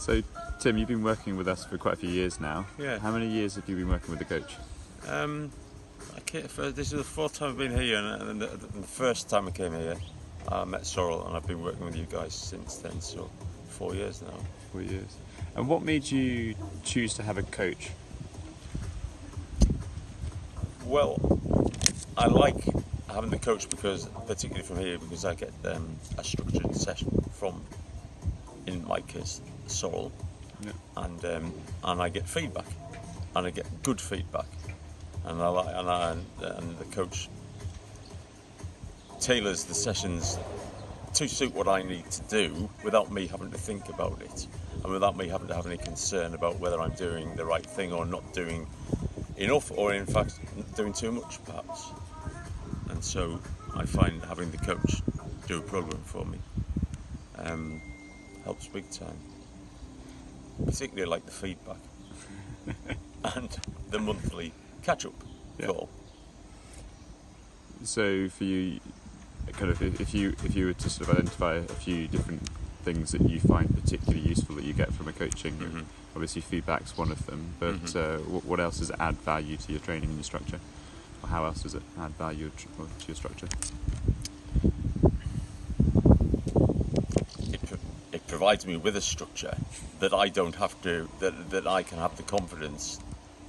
So, Tim, you've been working with us for quite a few years now. Yeah. How many years have you been working with the coach? This is the fourth time I've been here, and the first time I came here, I met Sorrel, and I've been working with you guys since then, so 4 years now. 4 years. And what made you choose to have a coach? Well, I like having the coach particularly from here, because I get a structured session from, in my case, Sorrel, Yeah. and I get feedback, and I get good feedback, and the coach tailors the sessions to suit what I need to do without me having to think about it, and without me having to have any concern about whether I'm doing the right thing or not doing enough, or in fact doing too much perhaps. And so I find having the coach do a program for me helps big time. Particularly like the feedback and the monthly catch-up call. So for you, kind of, if you were to sort of identify a few different things that you find particularly useful that you get from a coaching, obviously feedback's one of them, but what else does it add value to your training and your structure? Or how else does it add value to your structure? It provides me with a structure that I don't have to, that I can have the confidence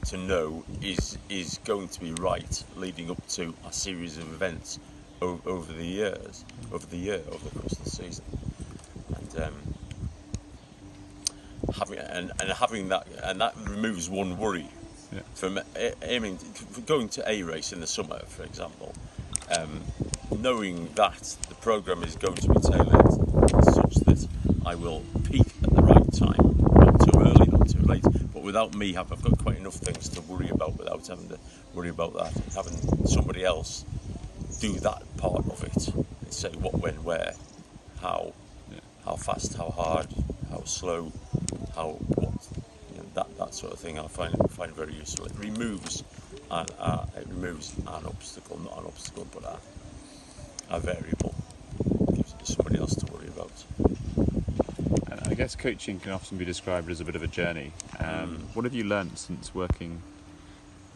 to know is going to be right leading up to a series of events over the course of the season, and having that removes one worry from aiming for going to a race in the summer, for example. Knowing that the program is going to be tailored such that I will peak at the right time, not too early, not too late, but without me I've got quite enough things to worry about without having to worry about that, and having somebody else do that part of it. Say what, when, where, how fast, how hard, how slow, how what, that sort of thing. I find very useful. It removes an obstacle, not an obstacle, but a variable. It gives it to somebody else to worry about. And I guess coaching can often be described as a bit of a journey. What have you learnt since working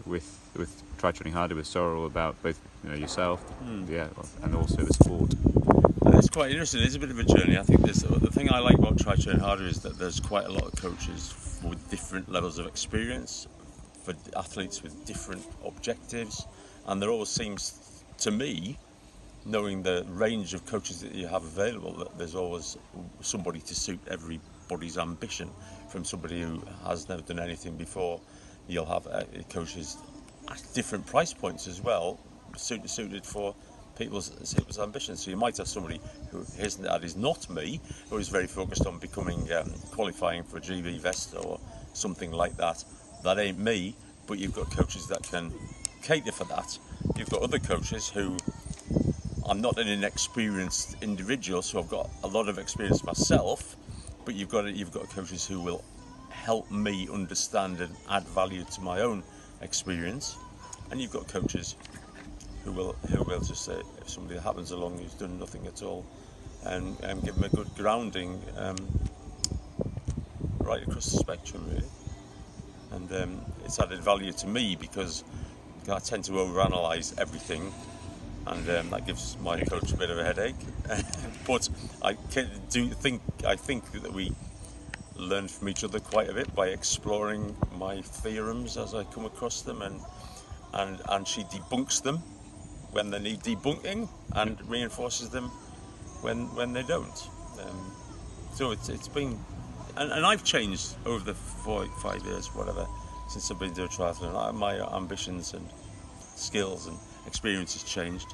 with Try Training Harder with Sorrel about both yourself, and also the sport? It's quite interesting. It's a bit of a journey. I think the thing I like about Try Training Harder is that there's quite a lot of coaches with different levels of experience, for athletes with different objectives, and there always seems to me, knowing the range of coaches that you have available, that there's always somebody to suit everybody's ambition. From somebody who has never done anything before, you'll have coaches at different price points as well, suited for people's ambitions. So you might have somebody that is not me, who is very focused on qualifying for a GB Vesta or something like that. That ain't me, but you've got coaches that can cater for that. You've got other coaches who, I'm not an inexperienced individual, so I've got a lot of experience myself, but you've got coaches who will help me understand and add value to my own experience, and you've got coaches who will just say, if somebody happens along who's done nothing at all, and give them a good grounding right across the spectrum, really. And it's added value to me because I tend to overanalyze everything, and that gives my coach a bit of a headache. But I think that we learn from each other quite a bit by exploring my theorems as I come across them, and she debunks them when they need debunking and reinforces them when they don't. So it's been, and I've changed over the 5 years, whatever, since I've been doing triathlon. My ambitions and skills and experience has changed,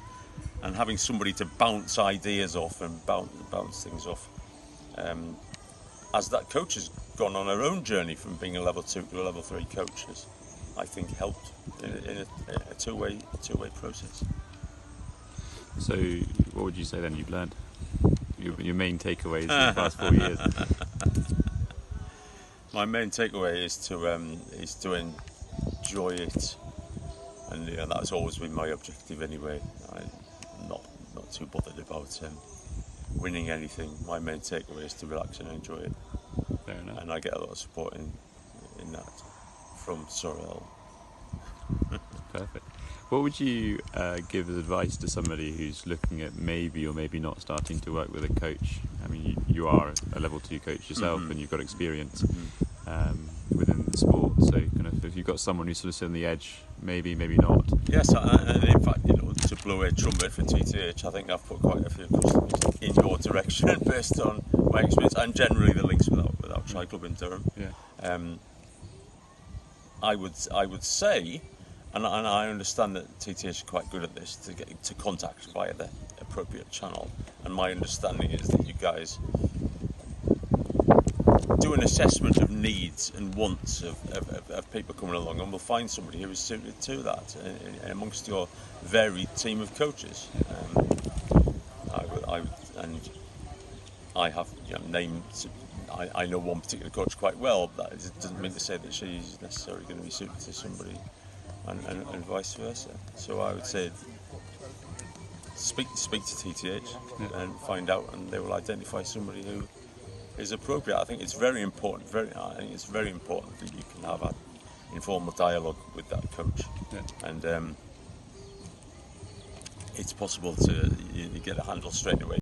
and having somebody to bounce ideas off and bounce things off, as that coach has gone on her own journey from being a level 2 to a level 3 coach, has, I think, helped in a two-way process. So what would you say then you've learned? Your main takeaways in the past 4 years? My main takeaway is to enjoy it, and that's always been my objective anyway. I'm not too bothered about winning anything. My main takeaway is to relax and enjoy it. Fair enough. and I get a lot of support in that from Sorrel. Perfect. What would you give as advice to somebody who's looking at maybe or maybe not starting to work with a coach? I mean, you are a level 2 coach yourself, and you've got experience within the sport. So, kind of, if you've got someone who's sort of sitting on the edge, maybe not. Yes, and in fact, to blow a trumpet for TTH, I think I've put quite a few customers in your direction based on my experience and generally the links without Tri Club in Durham. Yeah. I would say, and I understand that TTH are quite good at this, to get to contact via the appropriate channel. And my understanding is that you guys do an assessment of needs and wants of people coming along, and will find somebody who is suited to that amongst your varied team of coaches. I have named. I know one particular coach quite well, but it doesn't mean to say that she's necessarily going to be suited to somebody, and vice versa. So I would say speak to TTH and find out, and they will identify somebody who is appropriate. I think it's very important. I think it's very important that you can have an informal dialogue with that coach, and it's possible to you get a handle straight away.